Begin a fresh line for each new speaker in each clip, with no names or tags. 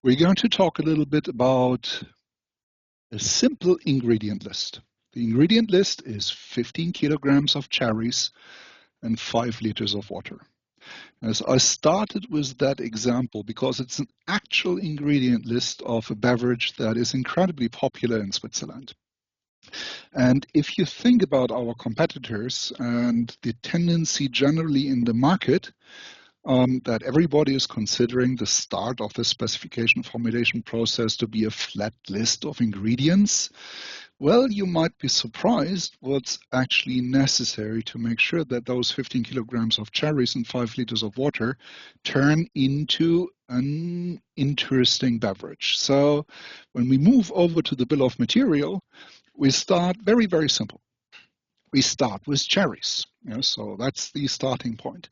We're going to talk a little bit about a simple ingredient list. The ingredient list is 15 kilograms of cherries and 5 liters of water. As I started with that example because it's an actual ingredient list of a beverage that is incredibly popular in Switzerland. And if you think about our competitors and the tendency generally in the market, that everybody is considering the start of the specification formulation process to be a flat list of ingredients. Well, you might be surprised what's actually necessary to make sure that those 15 kilograms of cherries and 5 liters of water turn into an interesting beverage. So when we move over to the bill of material, we start very, very simple. We start with cherries. So that's the starting point.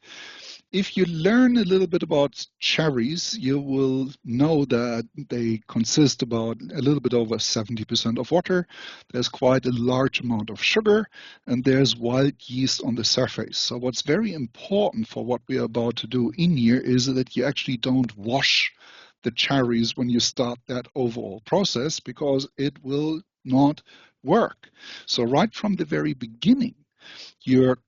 If you learn a little bit about cherries, you will know that they consist about a little bit over 70% of water. There's quite a large amount of sugar, and there's wild yeast on the surface. So what's very important for what we are about to do in here is that you actually don't wash the cherries when you start that overall process, because it will not work. So right from the very beginning, your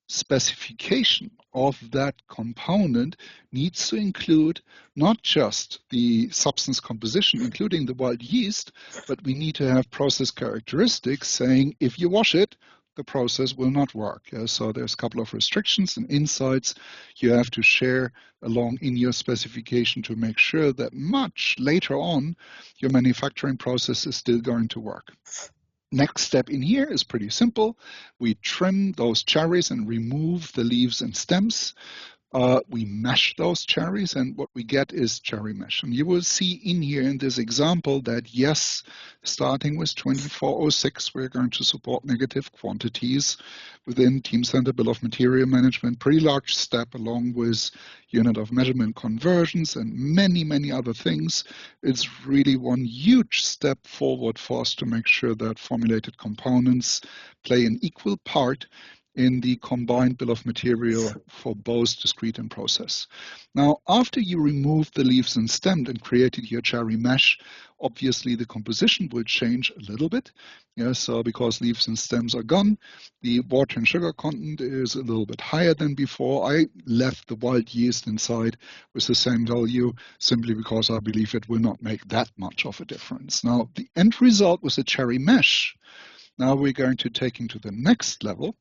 specification of that component needs to include not just the substance composition, including the wild yeast, but we need to have process characteristics saying if you wash it, the process will not work. So there's a couple of restrictions and insights you have to share along in your specification to make sure that much later on, your manufacturing process is still going to work. Next step in here is pretty simple. We trim those cherries and remove the leaves and stems. We mesh those cherries, and what we get is cherry mesh. And you will see in here in this example that yes, starting with 2406, we're going to support negative quantities within Teamcenter Bill of Material Management, pretty large step along with unit of measurement conversions and many, many other things. It's really one huge step forward for us to make sure that formulated components play an equal part in the combined bill of material for both discrete and process. Now, after you remove the leaves and stem and created your cherry mesh, obviously the composition will change a little bit. So because leaves and stems are gone, the water and sugar content is a little bit higher than before. I left the wild yeast inside with the same value simply because I believe it will not make that much of a difference. Now, the end result was a cherry mesh. Now we're going to take into the next level.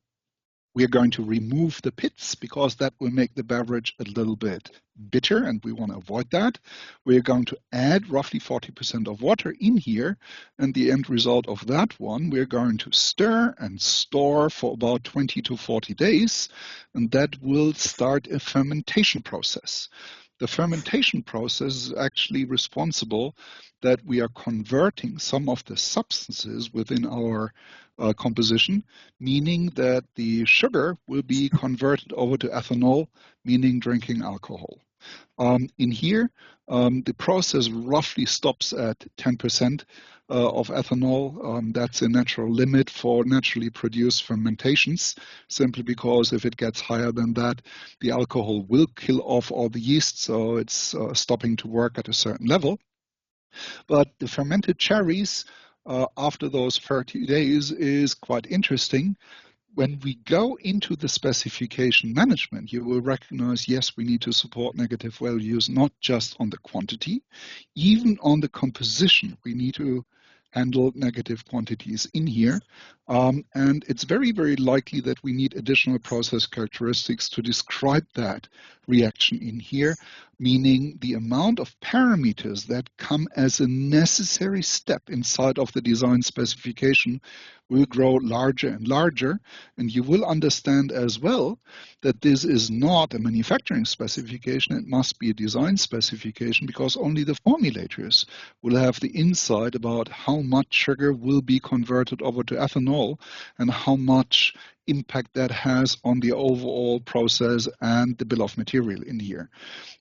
We are going to remove the pits because that will make the beverage a little bit bitter, and we want to avoid that. We are going to add roughly 40% of water in here, and the end result of that one, we're going to stir and store for about 20 to 40 days, and that will start a fermentation process. The fermentation process is actually responsible that we are converting some of the substances within our composition, meaning that the sugar will be converted over to ethanol, meaning drinking alcohol. In here, the process roughly stops at 10% of ethanol. That's a natural limit for naturally produced fermentations, simply because if it gets higher than that, the alcohol will kill off all the yeast, so it's stopping to work at a certain level. But the fermented cherries, after those 30 days, is quite interesting. When we go into the specification management, you will recognize, yes, we need to support negative values, not just on the quantity, even on the composition. We need to handle negative quantities in here. And it's very, very likely that we need additional process characteristics to describe that reaction in here, meaning the amount of parameters that come as a necessary step inside of the design specification will grow larger and larger. And you will understand as well that this is not a manufacturing specification, it must be a design specification, because only the formulators will have the insight about how much sugar will be converted over to ethanol and how much impact that has on the overall process and the bill of material in here.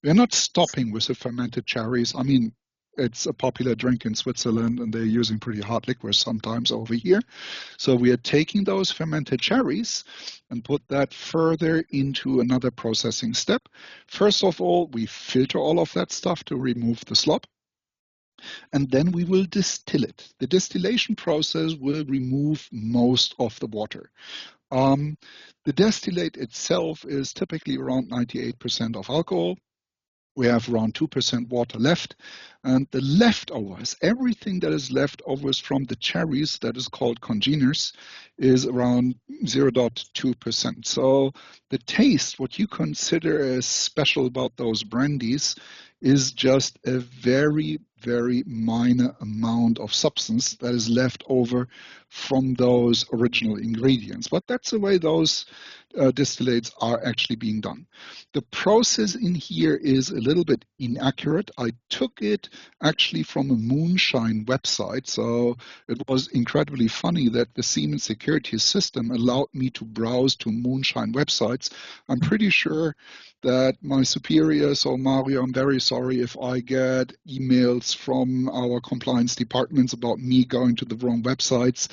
We're not stopping with the fermented cherries. I mean, it's a popular drink in Switzerland, and they're using pretty hard liquors sometimes over here. So we are taking those fermented cherries and put that further into another processing step. First of all, we filter all of that stuff to remove the slop. and then we will distill it. The distillation process will remove most of the water. Um, the distillate itself is typically around 98% of alcohol. We have around 2% water left, and the leftovers, everything that is leftovers from the cherries, that is called congeners, is around 0.2%. So the taste, what you consider as special about those brandies, is just a very, very minor amount of substance that is left over from those original ingredients. But that's the way those distillates are actually being done. The process in here is a little bit inaccurate. I took it actually from a moonshine website, so it was incredibly funny that the Siemens security system allowed me to browse to moonshine websites. I'm pretty sure that my superior, so Mario, I'm very sorry if I get emails from our compliance departments about me going to the wrong websites.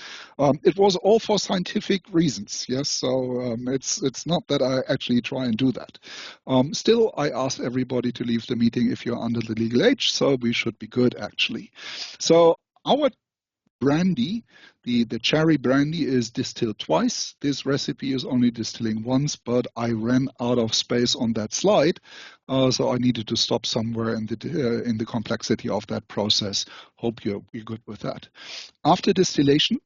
It was all for scientific reasons, yes, so it's not that I actually try and do that. Still, I asked everybody to leave the meeting if you're under the legal age, so we should be good, actually. So our brandy, the cherry brandy, is distilled twice. This recipe is only distilling once, but I ran out of space on that slide, so I needed to stop somewhere in the complexity of that process. Hope you're good with that. After distillation,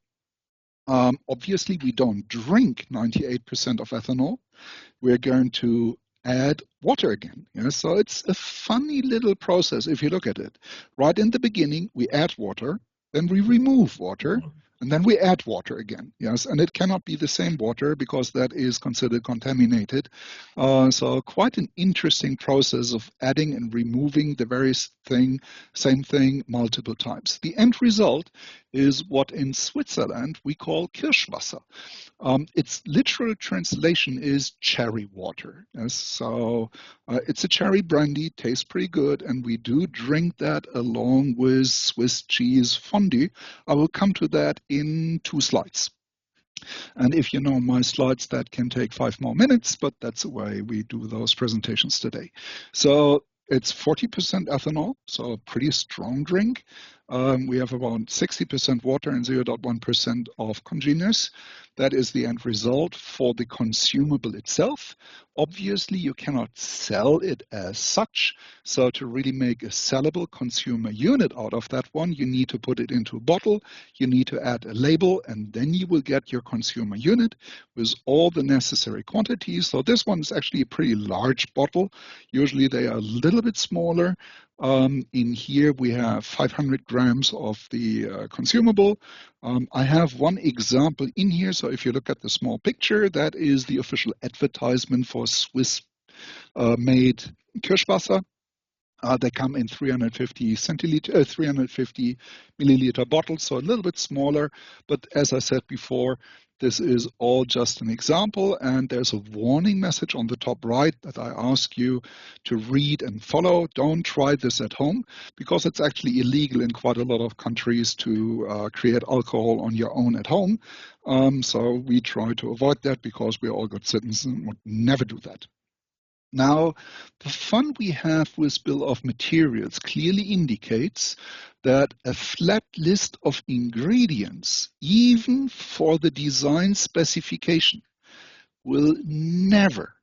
obviously we don't drink 98% of ethanol. We're going to add water again. Yeah? So it's a funny little process if you look at it. Right in the beginning, we add water, then we remove water, and then we add water again. Yes, and it cannot be the same water because that is considered contaminated. So quite an interesting process of adding and removing the very same thing multiple times. The end result is what in Switzerland we call Kirschwasser. Its literal translation is cherry water. Yes? So it's a cherry brandy, tastes pretty good, and we do drink that along with Swiss cheese fondue. I will come to that in 2 slides. And if you know my slides, that can take 5 more minutes, but that's the way we do those presentations today. So it's 40% ethanol, so a pretty strong drink. We have around 60% water and 0.1% of congeners. That is the end result for the consumable itself. Obviously, you cannot sell it as such. So to really make a sellable consumer unit out of that one, you need to put it into a bottle, you need to add a label, and then you will get your consumer unit with all the necessary quantities. So this one is actually a pretty large bottle. Usually they are a little bit smaller. In here we have 500 grams of the consumable. I have one example in here. So if you look at the small picture, that is the official advertisement for Swiss made Kirschwasser. They come in 350 milliliter bottles, so a little bit smaller. But as I said before, this is all just an example, and there's a warning message on the top right that I ask you to read and follow. Don't try this at home, because it's actually illegal in quite a lot of countries to create alcohol on your own at home. So we try to avoid that because we're all good citizens and would never do that. Now, the fun we have with bill of materials clearly indicates that a flat list of ingredients, even for the design specification, will never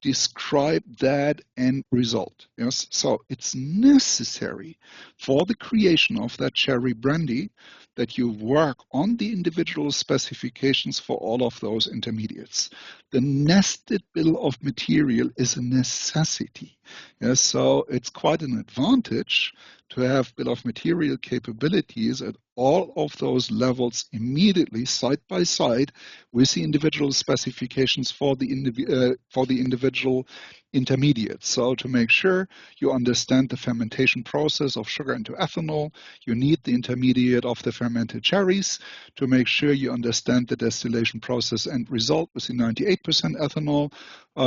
describe that end result. Yes, so it's necessary for the creation of that cherry brandy that you work on the individual specifications for all of those intermediates. The nested bill of material is a necessity. Yes, so it's quite an advantage to have bill of material capabilities at all of those levels immediately side by side with the individual specifications for the individual intermediates. So to make sure you understand the fermentation process of sugar into ethanol, you need the intermediate of the fermented cherries. To make sure you understand the distillation process end result with the 98% ethanol,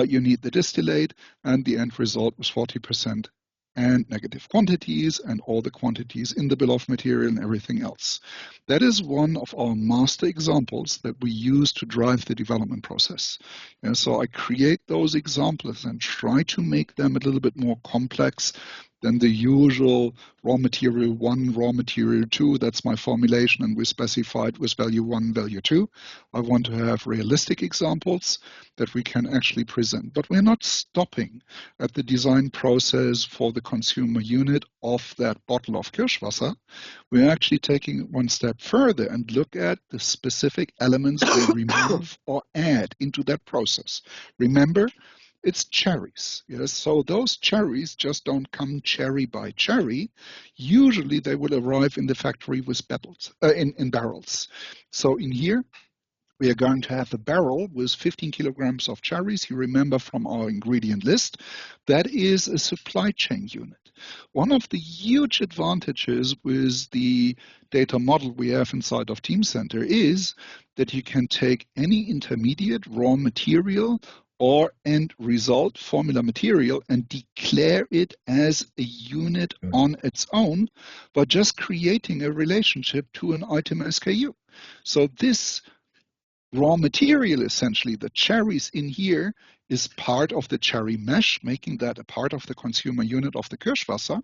you need the distillate, and the end result was 40% and negative quantities and all the quantities in the bill of material and everything else. That is one of our master examples that we use to drive the development process. And so I create those examples and try to make them a little bit more complex than the usual raw material 1, raw material 2. That's my formulation, and we specified with value 1, value 2. I want to have realistic examples that we can actually present. But we're not stopping at the design process for the consumer unit of that bottle of Kirschwasser. We're actually taking it one step further and look at the specific elements we remove or add into that process. Remember, it's cherries. Yes, so those cherries just don't come cherry by cherry. Usually they will arrive in the factory with in barrels. So in here, we are going to have a barrel with 15 kilograms of cherries. You remember from our ingredient list, that is a supply chain unit. One of the huge advantages with the data model we have inside of Teamcenter is that you can take any intermediate raw material or end result formula material and declare it as a unit on its own by just creating a relationship to an item SKU. So this raw material, essentially, the cherries in here, is part of the cherry mesh, making that a part of the consumer unit of the Kirschwasser,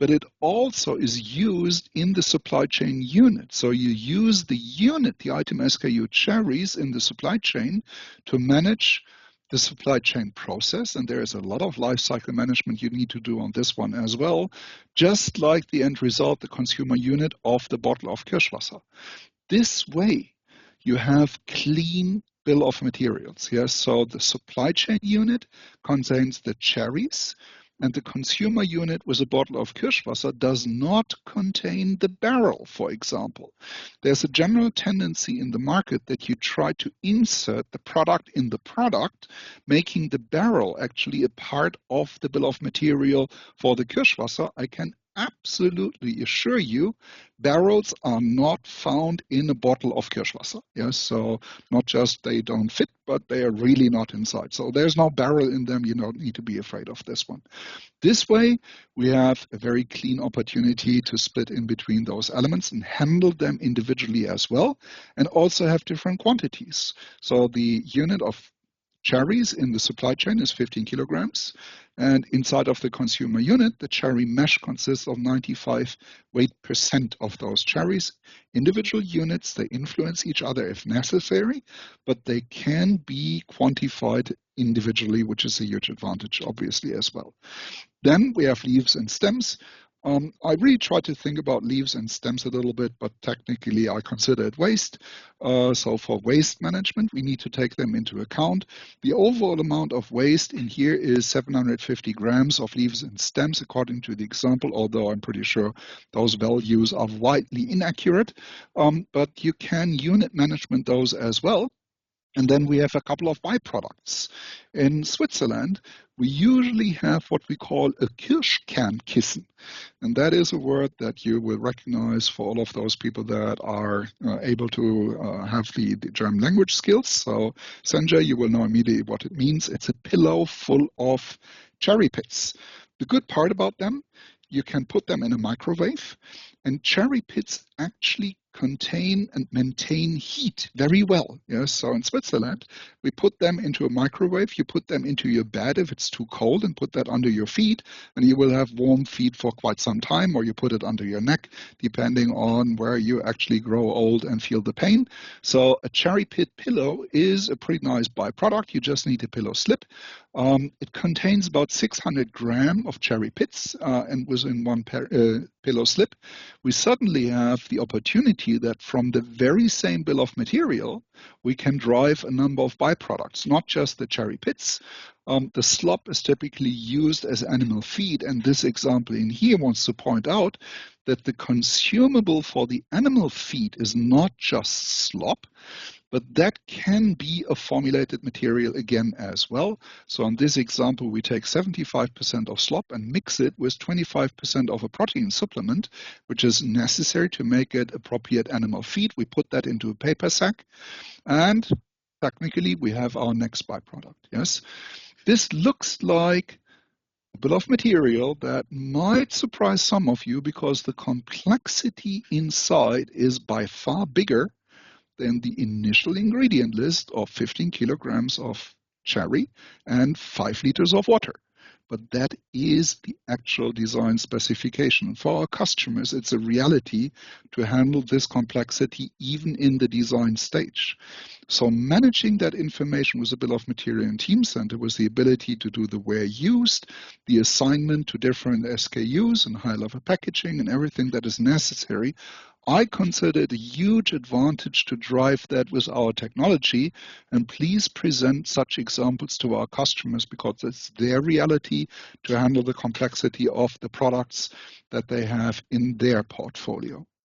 but it also is used in the supply chain unit. So you use the unit, the item SKU cherries in the supply chain to manage the supply chain process, and there is a lot of lifecycle management you need to do on this one as well, just like the end result, the consumer unit of the bottle of Kirschwasser. This way, you have clean bill of materials. Yes, so the supply chain unit contains the cherries, and the consumer unit with a bottle of Kirschwasser does not contain the barrel, for example. There's a general tendency in the market that you try to insert the product in the product, making the barrel actually a part of the bill of material for the Kirschwasser. I can absolutely assure you, barrels are not found in a bottle of Kirschwasser. Yes, so not just they don't fit, but they are really not inside. So there's no barrel in them. You don't need to be afraid of this one. This way, we have a very clean opportunity to split in between those elements and handle them individually as well, and also have different quantities. So the unit of cherries in the supply chain is 15 kilograms. And inside of the consumer unit, the cherry mesh consists of 95% weight of those cherries. Individual units, they influence each other if necessary, but they can be quantified individually, which is a huge advantage, obviously, as well. Then we have leaves and stems. I really try to think about leaves and stems a little bit, but technically I consider it waste. So for waste management, we need to take them into account. The overall amount of waste in here is 750 grams of leaves and stems, according to the example, although I'm pretty sure those values are widely inaccurate. But you can unit management those as well. And then we have a couple of byproducts. In Switzerland, we usually have what we call a Kirschkernkissen. And that is a word that you will recognize for all of those people that are able to have the German language skills. So, Sanjay, you will know immediately what it means. It's a pillow full of cherry pits. The good part about them, you can put them in a microwave, and cherry pits actually contain and maintain heat very well. Yes, so in Switzerland, we put them into a microwave. You put them into your bed if it's too cold and put that under your feet, and you will have warm feet for quite some time, or you put it under your neck, depending on where you actually grow old and feel the pain. So a cherry pit pillow is a pretty nice byproduct. You just need a pillow slip. It contains about 600 grams of cherry pits, and within one pillow slip, we suddenly have the opportunity that from the very same bill of material, we can drive a number of byproducts, not just the cherry pits. The slop is typically used as animal feed, and this example in here wants to point out that the consumable for the animal feed is not just slop, but that can be a formulated material again as well. So on this example, we take 75% of slop and mix it with 25% of a protein supplement, which is necessary to make it appropriate animal feed. We put that into a paper sack, and technically we have our next byproduct. Yes, this looks like a bill of material that might surprise some of you because the complexity inside is by far bigger than the initial ingredient list of 15 kilograms of cherry and 5 liters of water. but that is the actual design specification. For our customers, it's a reality to handle this complexity even in the design stage. So managing that information with a bill of material in Teamcenter was the ability to do the where used, the assignment to different SKUs and high-level packaging and everything that is necessary. I consider it a huge advantage to drive that with our technology, and please present such examples to our customers because it's their reality to handle the complexity of the products that they have in their portfolio.